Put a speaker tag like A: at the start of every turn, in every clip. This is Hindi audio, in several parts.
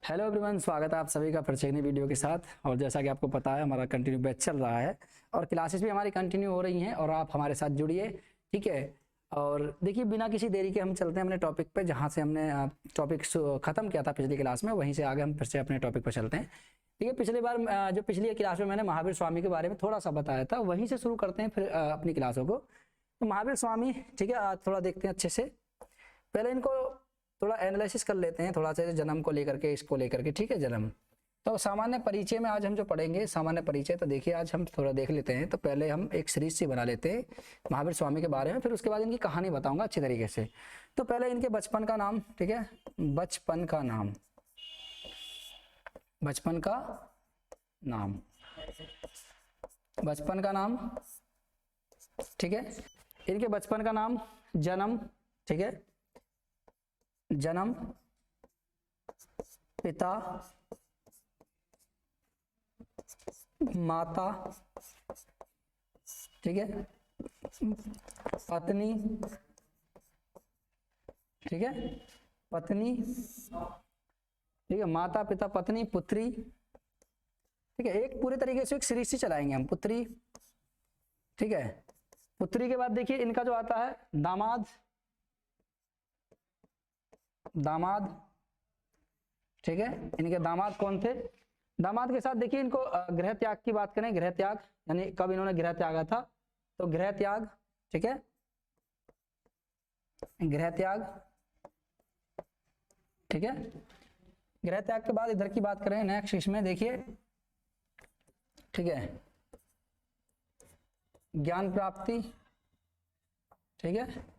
A: हेलो एवरीवन, स्वागत है आप सभी का फिर से एक नई वीडियो के साथ। और जैसा कि आपको पता है, हमारा कंटिन्यू बैच चल रहा है और क्लासेस भी हमारी कंटिन्यू हो रही हैं और आप हमारे साथ जुड़िए, ठीक है। और देखिए, बिना किसी देरी के हम चलते हैं अपने टॉपिक पे, जहाँ से हमने टॉपिक ख़त्म किया था पिछली क्लास में, वहीं से आगे हम फिर से अपने टॉपिक पर चलते हैं। ठीक है, पिछली बार जो पिछली क्लास में मैंने महावीर स्वामी के बारे में थोड़ा सा बताया था, वहीं से शुरू करते हैं फिर अपनी क्लासों को। तो महावीर स्वामी, ठीक है, आज थोड़ा देखते हैं अच्छे से। पहले इनको थोड़ा एनालिसिस कर लेते हैं, थोड़ा सा जन्म को लेकर के, इसको लेकर के, ठीक है। जन्म तो सामान्य परिचय में आज हम जो पढ़ेंगे सामान्य परिचय, तो देखिए आज हम थोड़ा देख लेते हैं। तो पहले हम एक सीरीज सी बना लेते हैं महावीर स्वामी के बारे में, फिर उसके बाद इनकी कहानी बताऊंगा अच्छी तरीके से। तो पहले इनके बचपन का नाम, ठीक है, बचपन का नाम, बचपन का नाम, बचपन का नाम, ठीक है। इनके बचपन का नाम, जन्म, ठीक है, जन्म, पिता, माता, ठीक है, पत्नी, ठीक है, पत्नी, ठीक है, माता पिता पत्नी पुत्री, ठीक है। एक पूरे तरीके से एक सीरीज से चलाएंगे हम, पुत्री, ठीक है। पुत्री के बाद देखिए इनका जो आता है दामाद, दामाद, ठीक है। इनके दामाद कौन थे? दामाद के साथ देखिए इनको गृह त्याग की बात करें, गृह त्याग यानी कब इन्होंने गृह त्यागा था, तो गृह त्याग, ठीक है, गृह त्याग, ठीक है। गृह त्याग के बाद इधर की बात करें नेक्स्ट, इसमें देखिए, ठीक है, ज्ञान प्राप्ति, ठीक है,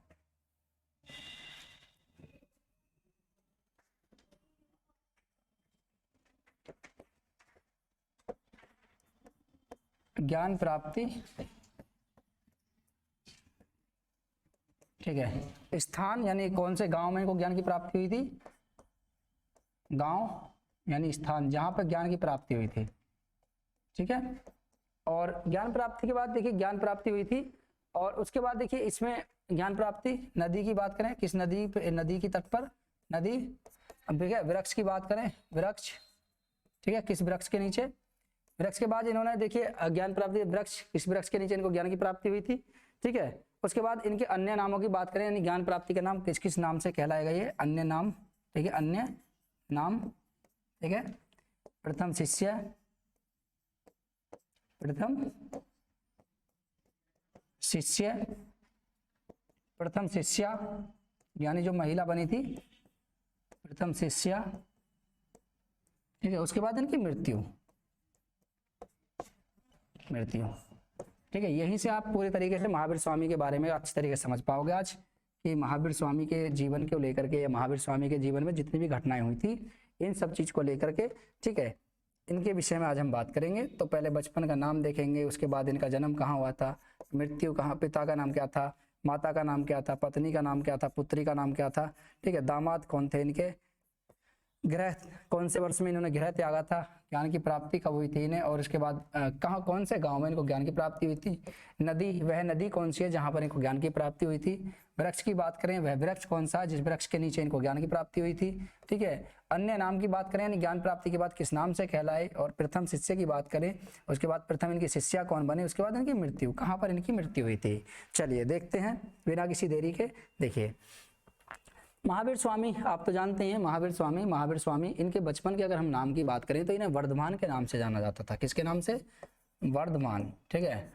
A: ज्ञान प्राप्ति, ठीक है। स्थान यानी कौन से गांव में इनको ज्ञान की प्राप्ति हुई थी, गांव यानी स्थान जहां पर ज्ञान की प्राप्ति हुई थी, ठीक है। और ज्ञान प्राप्ति के बाद देखिए ज्ञान प्राप्ति हुई थी, और उसके बाद देखिए इसमें ज्ञान प्राप्ति, नदी की बात करें, किस नदी पे, नदी की तट पर नदी, ठीक है। वृक्ष की बात करें, वृक्ष, ठीक है, किस वृक्ष के नीचे, वृक्ष के बाद इन्होंने देखिए ज्ञान प्राप्ति, वृक्ष, इस वृक्ष के नीचे इनको ज्ञान की प्राप्ति हुई थी, ठीक है। उसके बाद इनके अन्य नामों की बात करें, यानी ज्ञान प्राप्ति का नाम किस किस नाम से कहलाएगा, ये अन्य नाम, ठीक है, अन्य नाम, ठीक है। प्रथम शिष्य, प्रथम शिष्य, प्रथम शिष्या यानी जो महिला बनी थी, प्रथम शिष्या, ठीक है। उसके बाद इनकी मृत्यु, मृत्यु, ठीक है। यहीं से आप पूरे तरीके से महावीर स्वामी के बारे में अच्छी तरीके से समझ पाओगे आज, कि महावीर स्वामी के जीवन को लेकर के, या महावीर स्वामी के जीवन में जितनी भी घटनाएं हुई थी, इन सब चीज को लेकर के, ठीक है, इनके विषय में आज हम बात करेंगे। तो पहले बचपन का नाम देखेंगे, उसके बाद इनका जन्म कहाँ हुआ था, मृत्यु कहाँ, पिता का नाम क्या था, माता का नाम क्या था, पत्नी का नाम क्या था, पुत्री का नाम क्या था, ठीक है, दामाद कौन थे इनके, गृह कौन से वर्ष में इन्होंने गृह त्यागा था, ज्ञान की प्राप्ति कब हुई थी इन्हें, और इसके बाद कहाँ कौन से गांव में इनको ज्ञान की प्राप्ति हुई थी, नदी, वह नदी कौन सी है जहां पर इनको ज्ञान की प्राप्ति हुई थी, वृक्ष की बात करें, वह वृक्ष कौन सा जिस वृक्ष के नीचे इनको ज्ञान की प्राप्ति हुई थी, ठीक है। अन्य नाम की बात करें, यानी ज्ञान प्राप्ति के बाद किस नाम से कहलाए, और प्रथम शिष्य की बात करें, उसके बाद प्रथम इनकी शिष्या कौन बने, उसके बाद इनकी मृत्यु, कहाँ पर इनकी मृत्यु हुई थी। चलिए देखते हैं बिना किसी देरी के। देखिए महावीर स्वामी, आप तो जानते हैं महावीर स्वामी, महावीर स्वामी इनके बचपन के अगर हम नाम की बात करें तो इन्हें वर्धमान के नाम से जाना जाता था। किसके नाम से? वर्धमान, ठीक है।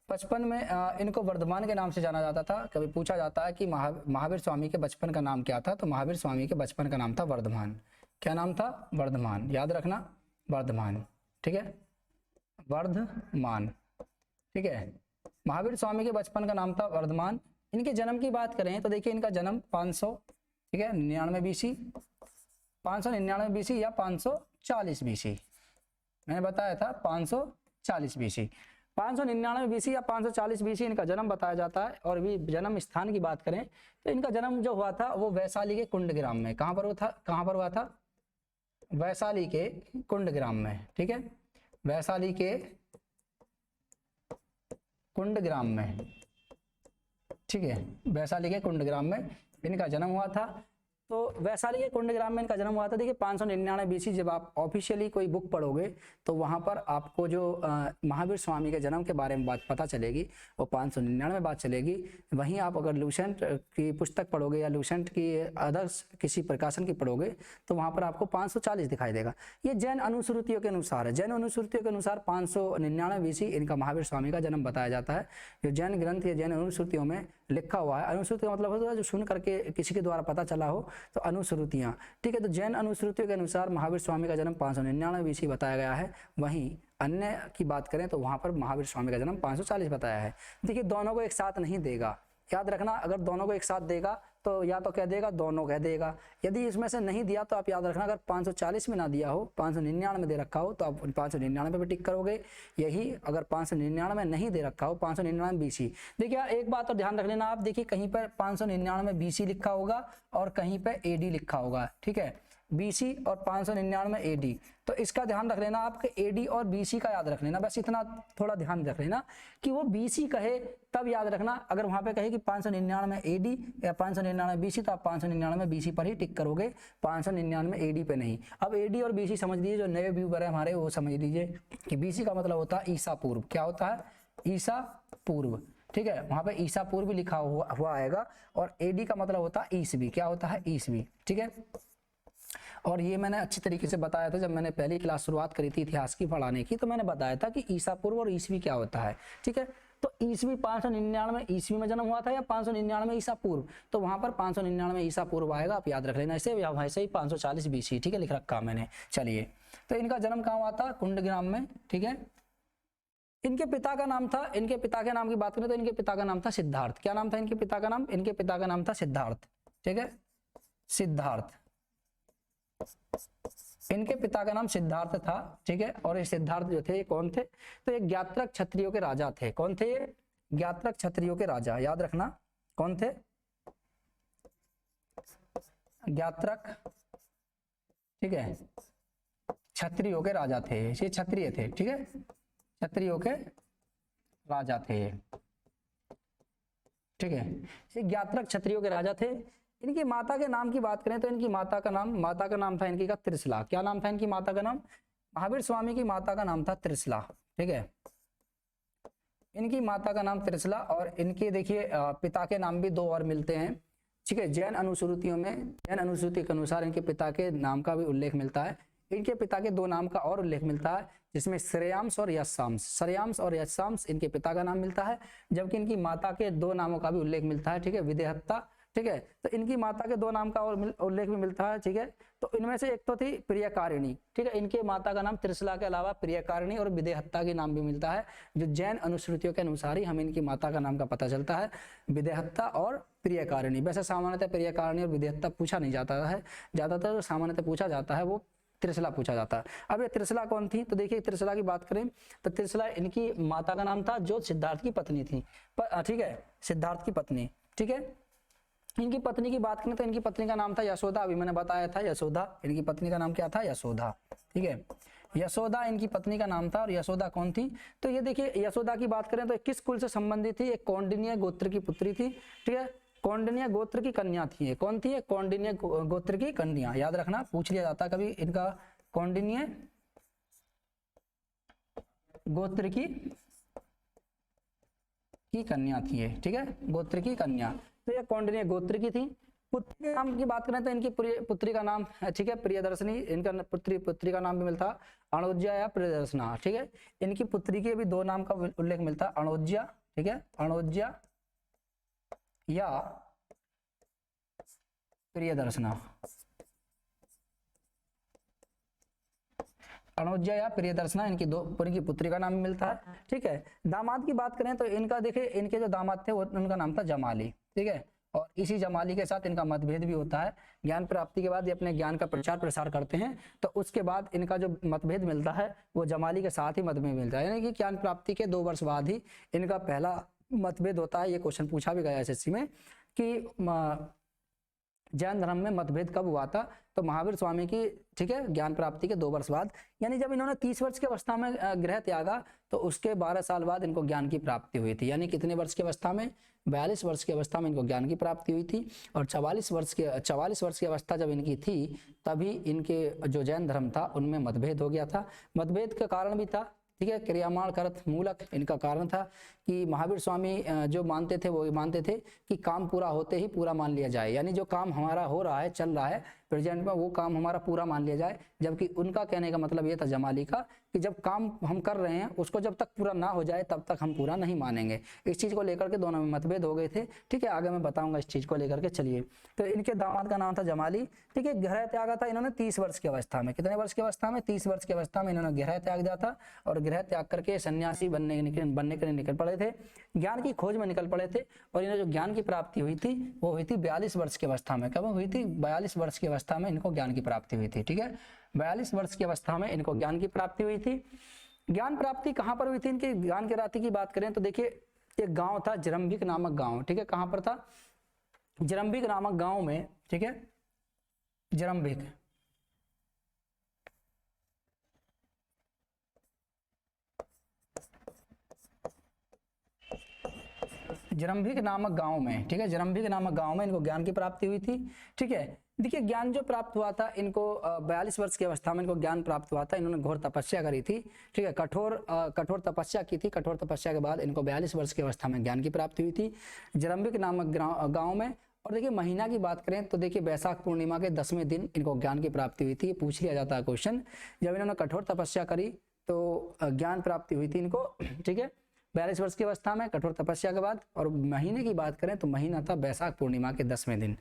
A: बचपन में इनको वर्धमान के नाम से जाना जाता था। कभी पूछा जाता है कि महावीर स्वामी के बचपन का नाम क्या था, तो महावीर स्वामी के बचपन का नाम था वर्धमान। क्या नाम था? वर्धमान, याद रखना, वर्धमान, ठीक है, वर्धमान, ठीक है। महावीर स्वामी के बचपन का नाम था वर्धमान। इनके जन्म की बात करें तो देखिए इनका जन्म 500, ठीक है, 99 बीसी, 599 बीसी या 540 बीसी, मैंने बताया था 540 बीसी, 599 बीसी या 540 बीसी इनका जन्म बताया जाता है। और भी जन्म स्थान की बात करें तो इनका जन्म जो हुआ था वो वैशाली के कुंडग्राम में, कहाँ पर हुआ था, कहाँ पर हुआ था, वैशाली के कुंडग्राम में, ठीक है, वैशाली के कुंडग्राम में, ठीक है, वैशाली के कुंडग्राम में इनका जन्म हुआ था। तो वैशाली के कुंडग्राम में इनका जन्म हुआ था। देखिए 599 बीसी, जब आप ऑफिशियली कोई बुक पढ़ोगे तो वहां पर आपको जो महावीर स्वामी के जन्म के बारे में बात पता चलेगी, वो 599 बात चलेगी। वहीं आप अगर लूसेंट की पुस्तक पढ़ोगे या लूसेंट की अदर्स किसी प्रकाशन की पढ़ोगे तो वहां पर आपको 540 दिखाई देगा। ये जैन अनुश्रुतियों के अनुसार है। जैन अनुश्रुतियों के अनुसार 599 बीसी इनका महावीर स्वामी का जन्म बताया जाता है। जो जैन ग्रंथ या जैन अनुश्रुतियों में लिखा हुआ है, अनुश्रुति का मतलब होता है जो सुन करके किसी के द्वारा पता चला हो, तो अनुश्रुतियां, ठीक है। तो जैन अनुश्रुतियों के अनुसार महावीर स्वामी का जन्म 599 बीसी बताया गया है। वहीं अन्य की बात करें तो वहां पर महावीर स्वामी का जन्म 540 बताया है। देखिए दोनों को एक साथ नहीं देगा, याद रखना। अगर दोनों को एक साथ देगा तो या तो कह देगा दोनों कह देगा, यदि इसमें से नहीं दिया तो आप याद रखना अगर 540 में ना दिया हो, 599 में दे रखा हो तो आप 599 पे टिक करोगे। यही अगर 599 में नहीं दे रखा हो, 599 बीसी। देखिए यार एक बात और ध्यान रख लेना आप, देखिए कहीं पर 599 बीसी लिखा होगा और कहीं पर एडी लिखा होगा, ठीक है, बीसी और 599 एडी। तो इसका ध्यान रख लेना आपके एडी और बीसी का याद रख लेना, बस इतना थोड़ा ध्यान रख लेना कि वो बीसी कहे तब याद रखना। अगर वहां पे कहे कि 599 एडी या 599 बीसी तो आप 599 बीसी पर ही टिक करोगे, 599 एडी पे नहीं। अब एडी और बीसी समझ लीजिए, जो नए व्यूवर है हमारे वो समझ लीजिए कि बीसी का मतलब होता है ईसा पूर्व। क्या होता है? ईसा पूर्व, ठीक है। वहां पे ईसा पूर्व लिखा हुआ आएगा। और एडी का मतलब होता है ईसवी। क्या होता है? ईसवी, ठीक है। और ये मैंने अच्छी तरीके से बताया था जब मैंने पहली क्लास शुरुआत करी थी इतिहास की पढ़ाने की, तो मैंने बताया था कि ईसा पूर्व और ईसवी क्या होता है, ठीक है। तो ईसवी 599 ईसवी में जन्म हुआ था या 599 ईसा पूर्व, तो वहां पर 599 ईसा पूर्व आएगा, आप याद रख लेना इसे। वैसे ही 540 बीसी, ठीक है, लिख रखा मैंने। चलिए, तो इनका जन्म कहाँ हुआ था? कुंडग्राम में, ठीक है। इनके पिता का नाम था, इनके पिता के नाम की बात करें तो इनके पिता का नाम था सिद्धार्थ। क्या नाम था इनके पिता का नाम? इनके पिता का नाम था सिद्धार्थ, ठीक है, सिद्धार्थ। इनके पिता का नाम सिद्धार्थ था, ठीक है। और ये सिद्धार्थ जो थे ये कौन थे? तो ये ज्ञात्रक क्षत्रियों के राजा थे। कौन थे ये? ज्ञात्रक क्षत्रियों के राजा, याद रखना कौन थे? ज्ञात्रक, ठीक है, क्षत्रियों के राजा थे। ये क्षत्रिय थे, ठीक है, क्षत्रियों के राजा थे, ठीक है। ये ज्ञात्रक क्षत्रियों के राजा थे। इनकी माता के नाम की बात करें तो इनकी माता का नाम था इनकी का त्रिशला। क्या नाम था इनकी माता का नाम? महावीर स्वामी की माता का नाम था त्रिशला, ठीक है। इनकी माता का नाम त्रिशला। और इनके देखिए पिता के नाम भी दो और मिलते हैं, ठीक है। जैन अनुश्रुतियों में, जैन अनुश्रुति के अनुसार इनके पिता के नाम का भी उल्लेख मिलता है। इनके पिता के दो नाम का और उल्लेख मिलता है, जिसमें श्रेयांश और यशांश। श्रेयांश और यशांश इनके पिता का नाम मिलता है, जबकि इनकी माता के दो नामों का भी उल्लेख मिलता है, ठीक है, विदेहत्ता, ठीक है। तो इनकी माता के दो नाम का और उल्लेख भी मिलता है, ठीक है। तो इनमें से एक तो थी प्रियकारिणी, ठीक है। इनके माता का नाम त्रिशला के अलावा प्रियकारिणी और विदेहत्ता के नाम भी मिलता है। जो जैन अनुश्रुतियों के अनुसार ही हमें इनकी माता का नाम का पता चलता है, विदेहत्ता और प्रियकारिणी। वैसे सामान्यतः प्रियकारिणी और विदेहत्ता पूछा नहीं जाता है, ज्यादातर सामान्यतः पूछा जाता है वो त्रिशला पूछा जाता है। अब ये त्रिशला कौन थी? तो देखिए त्रिशला की बात करें तो त्रिशला इनकी माता का नाम था जो सिद्धार्थ की पत्नी थी, ठीक है, सिद्धार्थ की पत्नी, ठीक है। इनकी पत्नी की बात करें तो इनकी पत्नी का नाम था यशोदा। अभी मैंने बताया था यशोदा। इनकी पत्नी का नाम क्या था? यशोदा, ठीक है। यशोदा इनकी पत्नी का नाम था। और यशोदा कौन थी? तो ये देखिए यशोदा की बात करें तो किस कुल से संबंधित थी? एक कौंडिन्य गोत्र की पुत्री थी, ठीक है, कौंडिन्य गोत्र की कन्या थी। कौन थी? कौंडिन्य गोत्र की कन्या। याद रखना, पूछ लिया जाता कभी इनका, कौंडिन्य गोत्र की कन्या थी ये, ठीक है, गोत्र की कन्या। तो ये कौंडिन्य गोत्र की थी। पुत्री के नाम की बात करें तो इनकी पुत्री का नाम, ठीक है, प्रियदर्शनी। इनका पुत्री का नाम भी मिलता अणोज्या या प्रियदर्शना, ठीक है। इनकी पुत्री के भी दो नाम का उल्लेख मिलता है, अणोज्या, ठीक है, अणोज्या या प्रियदर्शना, अणोज्या या प्रियदर्शना इनकी पुत्री का नाम मिलता है, ठीक है। दामाद की बात करें तो इनका देखिए, इनके जो दामाद थे वो उनका नाम था जमाली, ठीक है। और इसी जमाली के साथ इनका मतभेद भी होता है। ज्ञान प्राप्ति के बाद ये अपने ज्ञान का प्रचार प्रसार करते हैं, तो उसके बाद इनका जो मतभेद मिलता है वो जमाली के साथ ही मतभेद मिलता है। यानी कि ज्ञान प्राप्ति के 2 वर्ष बाद ही इनका पहला मतभेद होता है। ये क्वेश्चन पूछा भी गया एसएससी में कि जैन धर्म में मतभेद कब हुआ था? तो महावीर स्वामी की, ठीक है, ज्ञान प्राप्ति के 2 वर्ष बाद, यानी जब इन्होंने 30 वर्ष की अवस्था में गृह त्यागा तो उसके 12 साल बाद इनको ज्ञान की प्राप्ति हुई थी। यानी कितने वर्ष की अवस्था में? 42 वर्ष की अवस्था में इनको ज्ञान की प्राप्ति हुई थी। और 44 वर्ष की अवस्था जब इनकी थी तभी इनके जो जैन धर्म था उनमें मतभेद हो गया था। मतभेद का कारण भी था, ठीक है, क्रियामाण करत मूलक इनका कारण था कि महावीर स्वामी जो मानते थे वो मानते थे कि काम पूरा होते ही पूरा मान लिया जाए, यानी जो काम हमारा हो रहा है, चल रहा है प्रेजेंट में, वो काम हमारा पूरा मान लिया जाए। जबकि उनका कहने का मतलब ये था जमाली का कि जब काम हम कर रहे हैं उसको जब तक पूरा ना हो जाए तब तक हम पूरा नहीं मानेंगे। इस चीज़ को लेकर के दोनों में मतभेद हो गए थे, ठीक है, आगे मैं बताऊंगा इस चीज़ को लेकर के। चलिए, तो इनके दामाद का नाम था जमाली, ठीक है। गृह त्यागा था इन्होंने 30 वर्ष की अवस्था में। कितने वर्ष की अवस्था में? 30 वर्ष की अवस्था में इन्होंने गृह त्याग दिया था और गृह त्याग करके सन्यासी बनने के लिए निकल पड़े थे, ज्ञान की खोज में निकल पड़े थे। और इन्हें जो ज्ञान की प्राप्ति हुई थी वो हुई थी 42 वर्ष की अवस्था में। कब हुई थी? 42 वर्ष की अवस्था में इनको ज्ञान की प्राप्ति हुई थी, ठीक है। 42 वर्ष की अवस्था में इनको ज्ञान की प्राप्ति हुई थी। ज्ञान प्राप्ति कहाँ पर हुई थी इनकी? ज्ञान की प्राप्ति की बात करें तो देखिए, एक गांव था जरंभिक नामक गांव, ठीक है। कहाँ पर था? जरंभिक नामक गांव में, ठीक है, जरंभिक। जरंभिक नामक गांव में, ठीक है, जरंभिक नामक गांव में इनको ज्ञान की प्राप्ति हुई थी, ठीक है। देखिए, ज्ञान जो प्राप्त हुआ था इनको 42 वर्ष की अवस्था में इनको ज्ञान प्राप्त हुआ था। इन्होंने घोर तपस्या करी थी, ठीक है, कठोर तपस्या की थी। कठोर तपस्या के बाद इनको 42 वर्ष की अवस्था में ज्ञान की प्राप्ति हुई थी जरंभिक नामक गाँव में। और देखिए, महीना की बात करें तो देखिए, वैशाख पूर्णिमा के 10वें दिन इनको ज्ञान की प्राप्ति हुई थी। पूछ लिया जाता है क्वेश्चन, जब इन्होंने कठोर तपस्या करी तो ज्ञान प्राप्ति हुई थी इनको, ठीक है, 42 वर्ष की अवस्था में कठोर तपस्या के बाद। और महीने की बात करें तो महीना था वैशाख पूर्णिमा के 10वें दिन।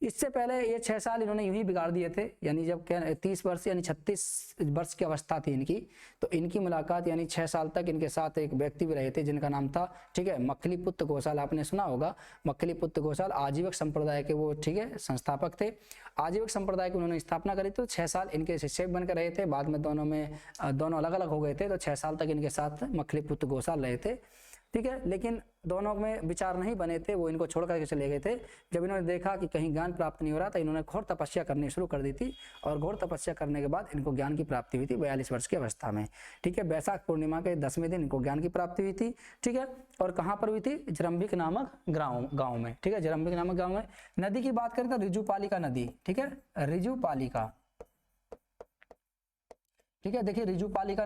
A: इससे पहले ये 6 साल इन्होंने यूं ही बिगाड़ दिए थे, यानी जब 30 वर्ष यानी 36 वर्ष की अवस्था थी इनकी, तो इनकी मुलाकात यानी 6 साल तक इनके साथ एक व्यक्ति भी रहे थे जिनका नाम था, ठीक है, मखलीपुत्र घोषाल। आपने सुना होगा मखलीपुत्र घोषाल, आजीवक संप्रदाय के वो, ठीक है, संस्थापक थे। आजीवक संप्रदाय की उन्होंने स्थापना करी, तो 6 साल इनके शिष्य बनकर रहे थे। बाद में दोनों अलग अलग हो गए थे, तो 6 साल तक इनके साथ मखलीपुत्र घोषाल रहे थे, ठीक है। लेकिन दोनों में विचार नहीं बने थे, वो इनको छोड़ करके चले गए थे। जब इन्होंने देखा कि कहीं ज्ञान प्राप्त नहीं हो रहा था, इन्होंने घोर तपस्या करनी शुरू कर दी थी। और घोर तपस्या करने के बाद इनको ज्ञान की प्राप्ति हुई थी 42 वर्ष की अवस्था में, ठीक है। वैशाख पूर्णिमा के 10वें दिन इनको ज्ञान की प्राप्ति हुई थी, ठीक है। और कहाँ पर हुई थी? जरंभिक नामक गाँव में, ठीक है, जरंभिक नामक गाँव में। नदी की बात करें तो ऋजुपालिका नदी, ठीक है, ऋजुपालिका, ठीक है। देखिए, ऋजुपालिका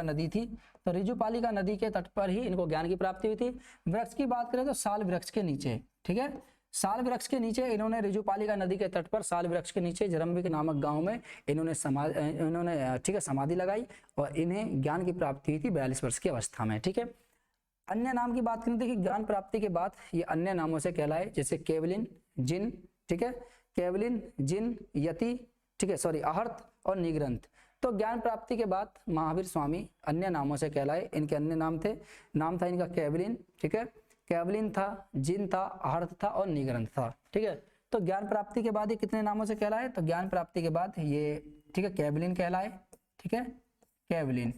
A: नदी थी, तो ऋजुपालिका नदी के तट पर ही इनको ज्ञान की प्राप्ति हुई थी। वृक्ष की बात करें तो साल वृक्ष के नीचे, ठीक है, साल वृक्ष के नीचे इन्होंने ऋजुपालिका नदी के तट पर साल वृक्ष के नीचे जरंभिक नामक गांव में इन्होंने ठीक है समाधि लगाई और इन्हें ज्ञान की प्राप्ति हुई थी 42 वर्ष की अवस्था में, ठीक है। अन्य नाम की बात करें तो ज्ञान प्राप्ति के बाद ये अन्य नामों से कहलाए, जैसे केवलिन, जिन, ठीक है, केवलिन, जिन, यति, ठीक है, सॉरी, आहर्त और निग्रंथ। तो ज्ञान प्राप्ति के बाद महावीर स्वामी अन्य नामों से कहलाए। इनके अन्य नाम था इनका केवलिन, ठीक है, केवलिन था, जिन था, आहर्त था और निग्रंथ था, ठीक है। तो ज्ञान प्राप्ति के बाद ये कितने नामों से कहलाए? तो ज्ञान प्राप्ति के बाद ये, ठीक है, केवलिन कहलाए, ठीक है, केवलिन।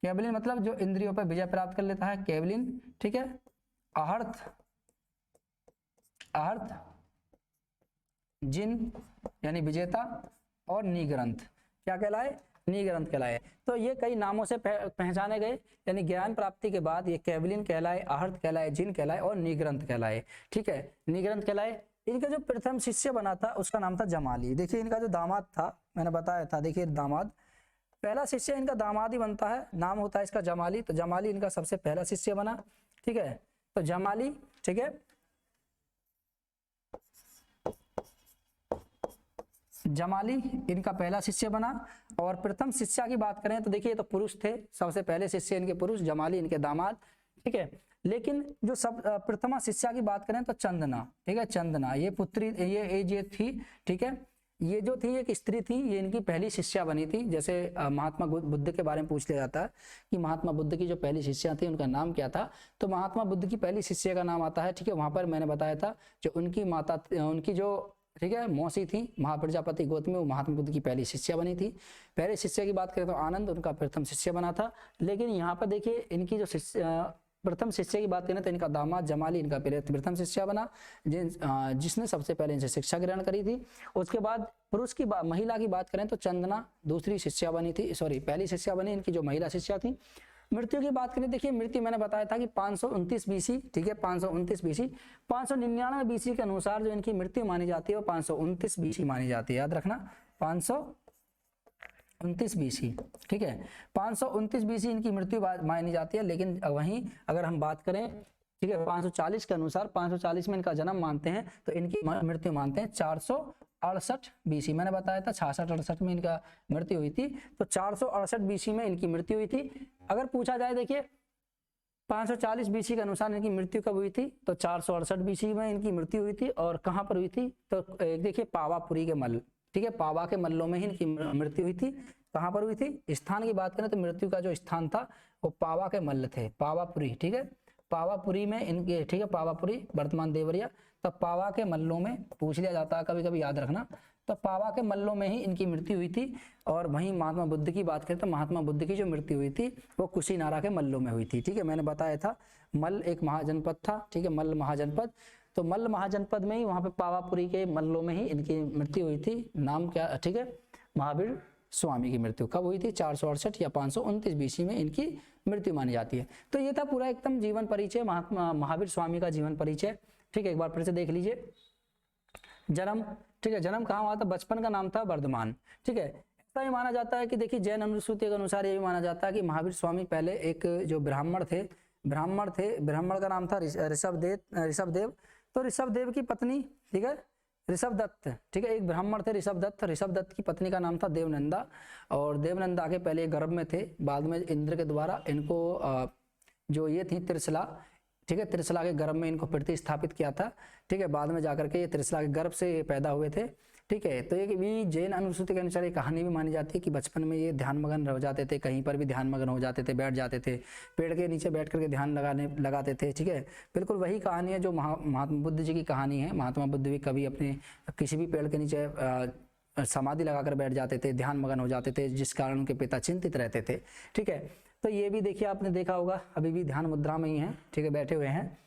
A: केवलिन मतलब जो इंद्रियों पर विजय प्राप्त कर लेता है, केवलिन, ठीक है। आहर्त, जिन यानी विजेता, और निग्रंथ क्या कहलाए? निग्रंथ कहलाए। तो ये कई नामों से पहचाने गए, यानी ज्ञान प्राप्ति के बाद ये केवलिन कहलाए, आहर्त कहलाए, जिन कहलाए और निग्रंथ कहलाए, ठीक है, निग्रंथ कहलाए। इनका जो प्रथम शिष्य बना था उसका नाम था जमाली। देखिए, इनका जो दामाद था, मैंने बताया था, देखिए दामाद, पहला शिष्य इनका दामाद ही बनता है, नाम होता है इसका जमाली। तो जमाली इनका सबसे पहला शिष्य बना, ठीक है। तो जमाली, ठीक है, जमाली इनका पहला शिष्य बना। और प्रथम शिष्य की बात करें तो देखिए, तो पुरुष थे, सबसे पहले शिष्य इनके पुरुष, जमाली इनके दामाद, ठीक है। लेकिन जो सब प्रथमा शिष्या की बात करें तो चंदना, ठीक है, चंदना ये पुत्री, ये थी, ठीक है, ये जो थी एक स्त्री थी, ये इनकी पहली शिष्या बनी थी। जैसे महात्मा बुद्ध के बारे में पूछ लिया जाता है कि महात्मा बुद्ध की जो पहली शिष्या थी उनका नाम क्या था, तो महात्मा बुद्ध की पहली शिष्या का नाम आता है, ठीक है। वहां पर मैंने बताया था जो उनकी माता, उनकी जो, ठीक है, मौसी थी महाप्रजापति गौतमी, वो महात्मा बुद्ध की पहली शिष्या बनी थी। पहले शिष्य की बात करें तो आनंद उनका प्रथम शिष्य बना था। लेकिन यहाँ पर देखिए, इनकी जो प्रथम शिष्य की बात करें तो इनका दामाद जमाली इनका प्रथम शिष्य बना, जिसने सबसे पहले इनसे शिक्षा ग्रहण करी थी। उसके बाद महिला की बात करें तो चंदना दूसरी शिष्या बनी थी, सॉरी पहली शिष्या बनी इनकी जो महिला शिष्या थी। मृत्यु की बात करें, देखिए मृत्यु मैंने बताया था कि 529 बीसी, ठीक है 529 बीसी, 599 बीसी के अनुसार जो इनकी मृत्यु मानी जाती है वो 529 बीसी मानी जाती है, याद रखना 529 बीसी, ठीक है 529 बीसी इनकी मृत्यु मानी जाती है। लेकिन वहीं अगर हम बात करें, ठीक है 540 के अनुसार, 540 में इनका जन्म मानते हैं तो इनकी मृत्यु मानते हैं 468 बीसी, मैंने बताया था 66-68 में इनका मृत्यु हुई थी, तो 468 बीसी में इनकी मृत्यु हुई थी। अगर पूछा जाए देखिए 540 बीसी के अनुसार इनकी मृत्यु कब हुई थी, तो 468 बीसी में इनकी मृत्यु हुई थी। और कहाँ पर हुई थी, तो देखिए पावापुरी के मल्ल, ठीक है पावा के मल्लों में ही इनकी मृत्यु हुई थी। कहाँ पर हुई थी, स्थान की बात करें तो मृत्यु का जो स्थान था वो पावा के मल्ल थे, पावापुरी, ठीक है पावापुरी में इनके, ठीक है पावापुरी वर्तमान देवरिया, तो पावा के मल्लों में पूछ लिया जाता है कभी कभी, याद रखना, तो पावा के मल्लों में ही इनकी मृत्यु हुई थी। और वहीं महात्मा बुद्ध की बात करें तो महात्मा बुद्ध की जो मृत्यु हुई थी वो कुशीनारा के मल्लों में हुई थी, ठीक है मैंने बताया था मल्ल एक महाजनपद था, ठीक है मल्ल महाजनपद, तो मल्ल महाजनपद में ही वहां पे पावापुरी के मल्लों में ही इनकी मृत्यु हुई थी। नाम क्या, ठीक है महावीर स्वामी की मृत्यु कब हुई थी, 468 या 529 बीसी में इनकी मृत्यु मानी जाती है। तो ये था पूरा एकदम जीवन परिचय महात्मा महावीर स्वामी का जीवन परिचय, ठीक है एक बार फिर से देख लीजिए। जन्म, ठीक है जन्म कहाँ हुआ था, बचपन का नाम था वर्धमान, ठीक है ऐसा ही माना जाता है कि देखिए जैन अनुश्रुति के अनुसार ये भी माना जाता है कि महावीर स्वामी पहले एक जो ब्राह्मण थे, ब्राह्मण का नाम था ऋषभदेव, तो ऋषभदेव की पत्नी, ठीक है ऋषभदत्त, ठीक है एक ब्राह्मण थे ऋषभदत्त की पत्नी का नाम था देवनंदा, और देवनंदा के पहले गर्भ में थे, बाद में इंद्र के द्वारा इनको जो ये थी त्रिशला, ठीक है त्रिशला के गर्भ में इनको प्रतिस्थापित किया था, ठीक है बाद में जाकर के ये त्रिशला के गर्भ से पैदा हुए थे, ठीक है। तो ये भी जैन अनुश्रुति के अनुसार एक कहानी भी मानी जाती है कि बचपन में ये ध्यान मगन हो जाते थे, कहीं पर भी ध्यान मगन हो जाते थे, बैठ जाते थे पेड़ के नीचे बैठ करके ध्यान लगाते थे, ठीक है बिल्कुल वही कहानी है जो महात्मा बुद्ध जी की कहानी है। महात्मा बुद्ध भी कभी अपने किसी भी पेड़ के नीचे समाधि लगाकर बैठ जाते थे, ध्यान मगन हो जाते थे, जिस कारण उनके पिता चिंतित रहते थे, ठीक है। तो ये भी देखिए आपने देखा होगा अभी भी ध्यान मुद्रा में ही है, ठीक है बैठे हुए हैं।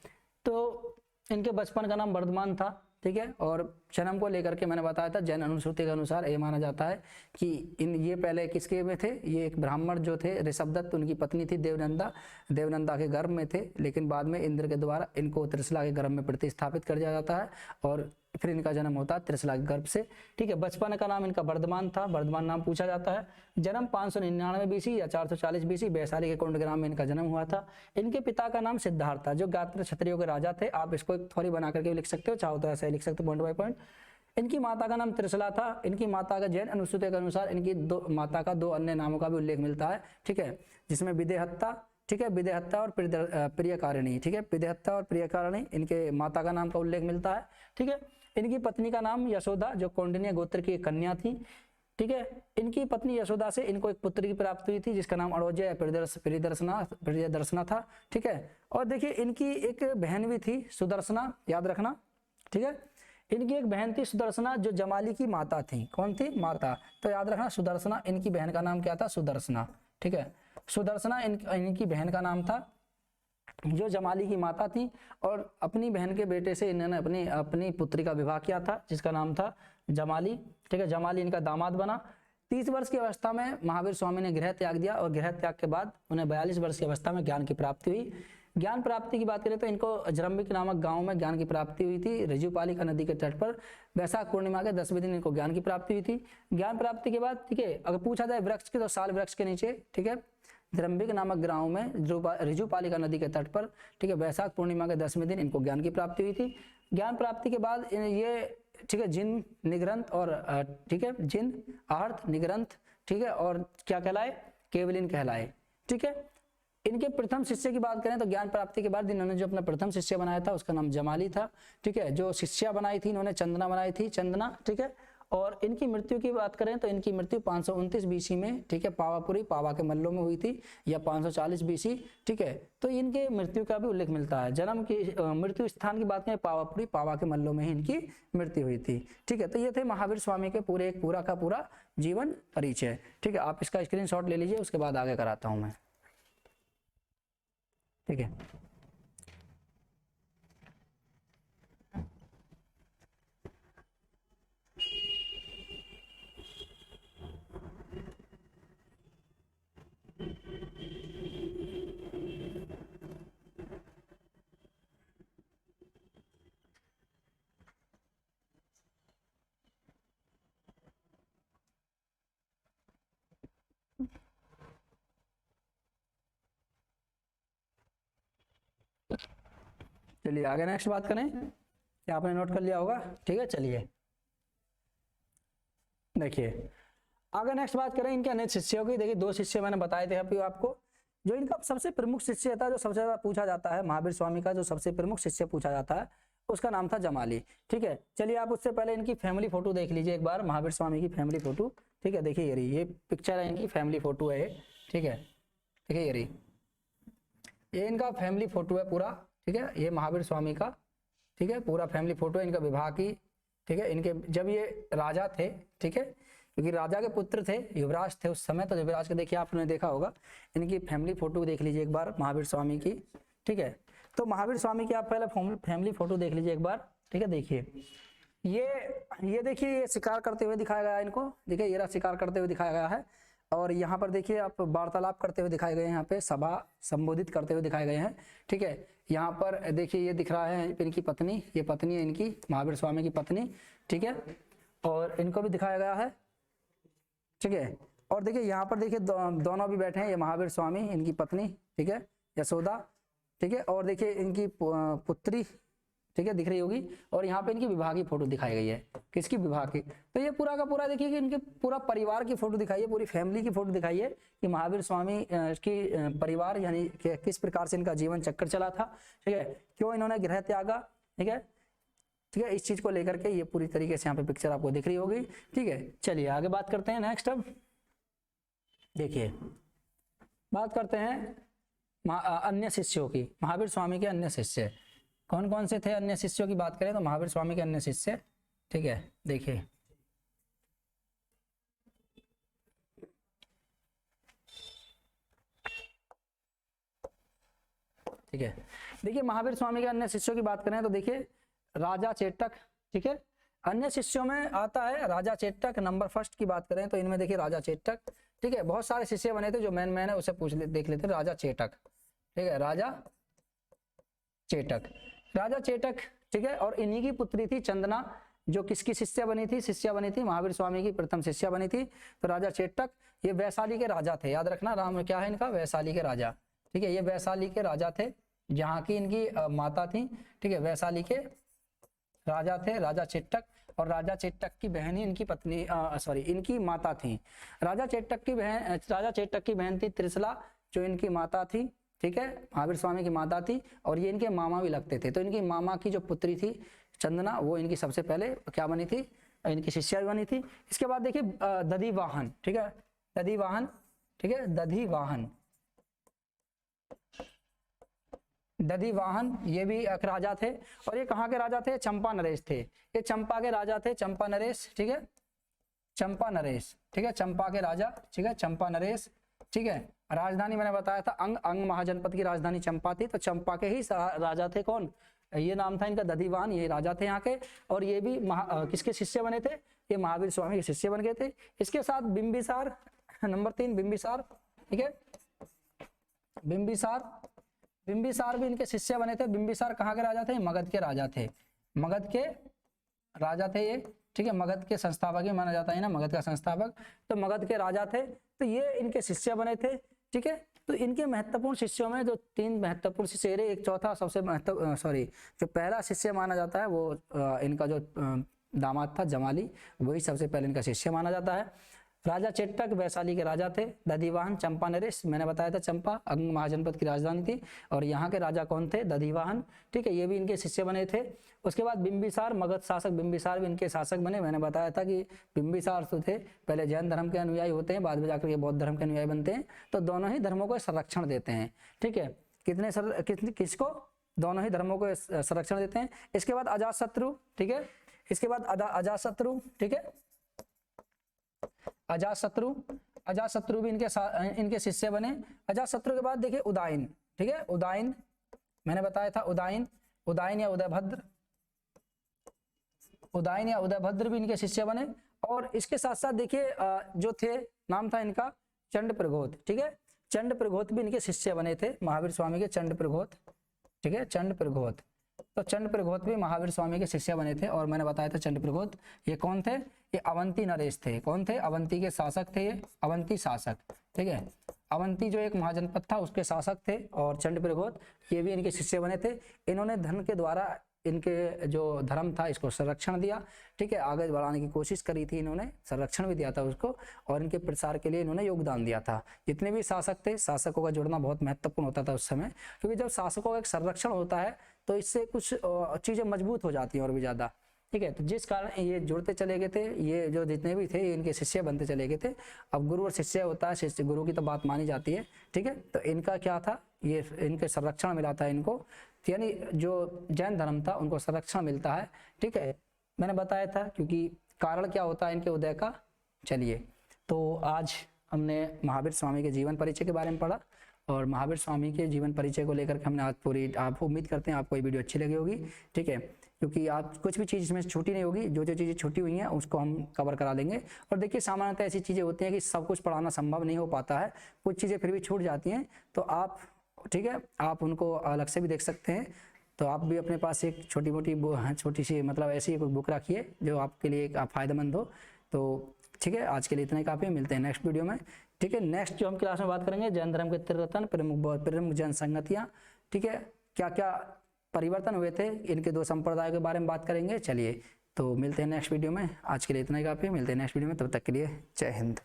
A: तो इनके बचपन का नाम वर्धमान था, ठीक है और जन्म को लेकर के मैंने बताया था जैन अनुश्रुति के अनुसार ये माना जाता है कि ये पहले किसके में थे, ये एक ब्राह्मण जो थे ऋषभदत्त उनकी पत्नी थी देवनंदा के गर्भ में थे, लेकिन बाद में इंद्र के द्वारा इनको त्रिशला के गर्भ में प्रतिस्थापित कर दिया जाता है और फिर इनका जन्म होता है त्रिशला के गर्भ से, ठीक है। बचपन का नाम इनका वर्धमान था, वर्धमान नाम पूछा जाता है। जन्म 599 बीसी या 440 बीसी वैशाली के कुंड ग्राम में इनका जन्म हुआ था। इनके पिता का नाम सिद्धार्थ था जो गात्र क्षत्रियों के राजा थे। आप इसको एक थोड़ी बना करके लिख सकते हो, चाहो तो ऐसे लिख सकते हो पॉइंट बाय पॉइंट। इनकी माता का नाम त्रिशला था। इनकी माता का जैन अनुश्रुति के अनुसार इनकी माता का 2 अन्य नामों का भी उल्लेख मिलता है, ठीक है, जिसमें विदेहत्ता, ठीक है विदेहत्ता और प्रियकारिणी, ठीक है विदेहत्ता और प्रियकारिणी इनके माता का नाम का उल्लेख मिलता है, ठीक है। इनकी पत्नी का नाम यशोदा जो कौंडिन्य गोत्र की कन्या थी, ठीक है। इनकी पत्नी यशोदा से इनको एक पुत्र की प्राप्ति हुई थी जिसका नाम अड़ोजय प्रियदर्शना था, ठीक है। और देखिए इनकी एक बहन भी थी सुदर्शना, याद रखना, ठीक है। इनकी एक बहन थी सुदर्शना जो जमाली की माता थी। कौन थी? माता। तो याद रखना सुदर्शना, इनकी बहन का नाम क्या था? सुदर्शना, ठीक है। सुदर्शना इनकी बहन का नाम था जो जमाली की माता थी और अपनी बहन के बेटे से इन्होंने अपनी पुत्री का विवाह किया था जिसका नाम था जमाली, ठीक है। जमाली इनका दामाद बना। 30 वर्ष की अवस्था में महावीर स्वामी ने गृह त्याग दिया और गृह त्याग के बाद उन्हें 42 वर्ष की अवस्था में ज्ञान की प्राप्ति हुई। ज्ञान प्राप्ति की बात करें तो इनको जरम्बिक नामक गांव में ज्ञान की प्राप्ति हुई थी। रज्जुपालिका नदी के तट पर वैशाख पूर्णिमा के 10वें दिन इनको ज्ञान की प्राप्ति हुई थी। ज्ञान प्राप्ति के बाद, ठीक है, अगर पूछा जाए वृक्ष की तो साल वृक्ष के नीचे, ठीक है, जरम्बिक नामक गांव में रज्जुपालिका नदी के तट पर, ठीक है, वैशाख पूर्णिमा के 10वें दिन इनको ज्ञान की प्राप्ति हुई थी। ज्ञान प्राप्ति के बाद ये, ठीक है, जिन निग्रंथ और, ठीक है, जिन आर्थ निग्रंथ, ठीक है, और क्या कहलाए? केवलिन कहलाए, ठीक है। इनके प्रथम शिष्य की बात करें तो ज्ञान प्राप्ति के बाद इन्होंने जो अपना प्रथम शिष्य बनाया था उसका नाम जमाली था, ठीक है। जो शिष्या बनाई थी इन्होंने चंदना बनाई थी, चंदना, ठीक है। और इनकी मृत्यु की बात करें तो इनकी मृत्यु 529 बीसी में, ठीक है, पावापुरी पावा के मल्लों में हुई थी, या 540 बीसी, ठीक है। तो इनके मृत्यु का भी उल्लेख मिलता है। जन्म की मृत्यु स्थान की बात करें पावापुरी पावा के मल्लों में ही इनकी मृत्यु हुई थी, ठीक है। तो ये थे महावीर स्वामी के पूरा का पूरा जीवन परिचय, ठीक है। आप इसका स्क्रीनशॉट ले लीजिए, उसके बाद आगे कराता हूं मैं, ठीक है। चलिए आगे नेक्स्ट बात करें, क्या आपने नोट कर लिया होगा, ठीक है। चलिए देखिए आगे नेक्स्ट बात करें इनके अन्य शिष्यों की। देखिए 2 शिष्य मैंने बताए थे अभी आपको। जो इनका सबसे प्रमुख शिष्य था, जो सबसे ज्यादा पूछा जाता है, महावीर स्वामी का जो सबसे प्रमुख शिष्य पूछा जाता है, उसका नाम था जमाली, ठीक है। चलिए आप उससे पहले इनकी फैमिली फोटो देख लीजिए एक बार, महावीर स्वामी की फैमिली फोटो, ठीक है। देखिए ये रही, ये पिक्चर है इनकी, फैमिली फोटो है, ठीक है। देखिए ये रही, ये इनका फैमिली फोटो है पूरा, ठीक है। ये महावीर स्वामी का, ठीक है, पूरा फैमिली फोटो है इनका विवाह की, ठीक है। इनके जब ये राजा थे, ठीक है, क्योंकि राजा के पुत्र थे, युवराज थे उस समय, तो युवराज के देखिए आपने देखा होगा, इनकी फैमिली फोटो देख लीजिए एक बार महावीर स्वामी की, ठीक है। तो महावीर स्वामी की आप पहले फैमिली फोटो देख लीजिए एक बार, ठीक है। देखिए ये देखिए, ये शिकार करते हुए दिखाया गया है इनको, देखिए ये रहा शिकार करते हुए दिखाया गया है। और यहाँ पर देखिए आप वार्तालाप करते हुए दिखाए गए हैं, यहाँ पे सभा संबोधित करते हुए दिखाए गए हैं, ठीक है। यहाँ पर देखिए ये दिख रहा है इनकी पत्नी, ये पत्नी है इनकी, महावीर स्वामी की पत्नी, ठीक है। और इनको भी दिखाया गया है, ठीक है। और देखिए यहाँ पर देखिए दोनों भी बैठे हैं, ये महावीर स्वामी, इनकी पत्नी, ठीक है, यशोदा, ठीक है। और देखिए इनकी पुत्री, ठीक है, दिख रही होगी। और यहाँ पे इनकी विवाह की फोटो दिखाई गई है, किसकी, विवाह की। तो ये पूरा का पूरा देखिए कि इनके पूरा परिवार की फोटो दिखाई है, पूरी फैमिली की फोटो दिखाई है कि महावीर स्वामी की परिवार यानी किस प्रकार से इनका जीवन चक्कर चला था, ठीक है, क्यों इन्होंने गृह त्यागा, ठीक है, ठीक है। इस चीज को लेकर के ये पूरी तरीके से यहाँ पे पिक्चर आपको दिख रही होगी, ठीक है। चलिए आगे बात करते हैं नेक्स्ट। अब देखिए बात करते हैं अन्य शिष्यों की, महावीर स्वामी के अन्य शिष्य कौन कौन से थे। अन्य शिष्यों की बात करें तो महावीर स्वामी के अन्य शिष्य, ठीक है, देखिए ठीक है। देखिए महावीर स्वामी के अन्य शिष्यों की बात करें तो देखिए राजा चेटक, ठीक है। अन्य शिष्यों में आता है राजा चेटक। नंबर फर्स्ट की बात करें तो इनमें देखिए राजा चेटक, ठीक है। बहुत सारे शिष्य बने थे, जो मेन है उसे देख लेते, राजा चेटक, ठीक है, राजा चेटक, राजा चेटक, ठीक है। और इन्हीं की पुत्री थी चंदना, जो किसकी शिष्या बनी थी, महावीर स्वामी की प्रथम शिष्या बनी थी। तो राजा चेटक ये वैशाली के राजा थे, याद रखना, राम क्या है इनका, वैशाली के राजा, ठीक है। ये वैशाली के राजा थे, जहाँ की इनकी माता थी, ठीक है, वैशाली के राजा थे राजा चेटक। और राजा चेटक की बहन ही इनकी पत्नी इनकी माता थी। राजा चेटक की बहन थी त्रिशला, जो इनकी माता थी, ठीक है, महावीर स्वामी की माता थी। और ये इनके मामा भी लगते थे। तो इनकी मामा की जो पुत्री थी चंदना, वो इनकी सबसे पहले क्या बनी थी, इनकी शिष्या भी बनी थी। इसके बाद देखिए दधिवाहन, ठीक है, दधिवाहन, ठीक है, दधिवाहन ये भी एक राजा थे। और ये कहाँ के राजा थे, चंपा नरेश थे, ये चंपा के राजा थे, चंपा नरेश, ठीक है, चंपा नरेश, ठीक है, चंपा के राजा, ठीक है, चंपा नरेश, ठीक है। राजधानी मैंने बताया था अंग महाजनपद की राजधानी चंपा थी। तो चंपा के ही राजा थे कौन, ये नाम था इनका दधिवाहन, ये राजा थे यहाँ के। और ये भी किसके शिष्य बने थे, ये महावीर स्वामी के शिष्य बन गए थे। इसके साथ बिंबिसार, नंबर 3 बिंबिसार, ठीक है, बिंबिसार भी इनके शिष्य बने थे। बिंबिसार कहाँ के राजा थे, मगध के राजा थे, मगध के राजा थे ये, ठीक है, मगध के संस्थापक ही माना जाता है ना, मगध का संस्थापक। तो मगध के राजा थे, तो ये इनके शिष्य बने थे, ठीक है। तो इनके महत्वपूर्ण शिष्यों में जो 3 महत्वपूर्ण शिष्य, एक चौथा सबसे जो पहला शिष्य माना जाता है वो इनका जो दामाद था जमाली, वही सबसे पहले इनका शिष्य माना जाता है। राजा चेटक वैशाली के राजा थे। दधिवाहन चंपा नरेश, मैंने बताया था चंपा अंग महाजनपद की राजधानी थी। और यहाँ के राजा कौन थे, दधिवाहन, ठीक है, ये भी इनके शिष्य बने थे। उसके बाद बिंबिसार, मगध शासक बिंबिसार भी इनके शासक बने। मैंने बताया था कि बिंबिसार तो थे पहले जैन धर्म के अनुयायी होते हैं, बाद में जाकर ये बौद्ध धर्म के अनुयायी बनते हैं। तो दोनों ही धर्मों को संरक्षण देते हैं, ठीक है। किसको, दोनों ही धर्मों को संरक्षण देते हैं। इसके बाद अजातशत्रु, ठीक है, इसके बाद अजातशत्रु, ठीक है, अजातशत्रु भी इनके शिष्य बने। अजातशत्रु के बाद देखिए उदायन, ठीक है, उदायन मैंने बताया था, उदायन या उदयभद्र भी इनके शिष्य बने। और इसके साथ साथ देखिए जो थे, नाम था इनका चंडप्रघोत, ठीक है, चंडप्रघोत भी इनके शिष्य बने थे, महावीर स्वामी के चंडप्रघोत, ठीक है, चंडप्रघोत। तो चंडप्रघोत भी महावीर स्वामी के शिष्य बने थे। और मैंने बताया था चंडप्रघोत ये कौन थे, ये अवंती नरेश थे। कौन थे, अवंती के शासक थे, ये अवंती शासक, ठीक है, अवंती जो एक महाजनपद था उसके शासक थे, और चंड प्रगोत ये भी इनके शिष्य बने थे। इन्होंने धन के द्वारा इनके जो धर्म था इसको संरक्षण दिया, ठीक है, आगे बढ़ाने की कोशिश करी थी इन्होंने, संरक्षण भी दिया था उसको, और इनके प्रसार के लिए इन्होंने योगदान दिया था। जितने भी शासक थे, शासकों का जुड़ना बहुत महत्वपूर्ण होता था उस समय, क्योंकि जब शासकों का एक संरक्षण होता है तो इससे कुछ चीज़ें मजबूत हो जाती हैं और भी ज़्यादा, ठीक है। तो जिस कारण ये जुड़ते चले गए थे, ये जो जितने भी थे इनके शिष्य बनते चले गए थे। अब गुरु और शिष्य होता है, शिष्य गुरु की तो बात मानी जाती है, ठीक है। तो इनका क्या था, ये इनके संरक्षण मिला था इनको, यानी जो जैन धर्म था उनको संरक्षण मिलता है, ठीक है। मैंने बताया था क्योंकि कारण क्या होता है इनके उदय का। चलिए, तो आज हमने महावीर स्वामी के जीवन परिचय के बारे में पढ़ा, और महावीर स्वामी के जीवन परिचय को लेकर के हमने आज पूरी, आप उम्मीद करते हैं आपको ये वीडियो अच्छी लगी होगी, ठीक है, क्योंकि आप कुछ भी चीज़ इसमें छूटी नहीं होगी, जो जो चीज़ें छूटी हुई हैं उसको हम कवर करा देंगे। और देखिए, सामान्यतः ऐसी चीज़ें होती हैं कि सब कुछ पढ़ाना संभव नहीं हो पाता है, कुछ चीज़ें फिर भी छूट जाती हैं, तो आप, ठीक है, आप उनको अलग से भी देख सकते हैं। तो आप भी अपने पास एक छोटी मोटी छोटी सी मतलब ऐसी कोई बुक रखिए जो आपके लिए एक फ़ायदेमंद हो। तो ठीक है, आज के लिए इतना ही काफ़ी, मिलते हैं नेक्स्ट वीडियो में, ठीक है। नेक्स्ट जो हम क्लास में बात करेंगे, जैन धर्म के त्रिरत्न, प्रमुख जैन संगतियाँ, ठीक है, क्या क्या परिवर्तन हुए थे, इनके दो संप्रदायों के बारे में बात करेंगे। चलिए, तो मिलते हैं नेक्स्ट वीडियो में, आज के लिए इतना ही काफ़ी, मिलते हैं नेक्स्ट वीडियो में, तब तक के लिए जय हिंद।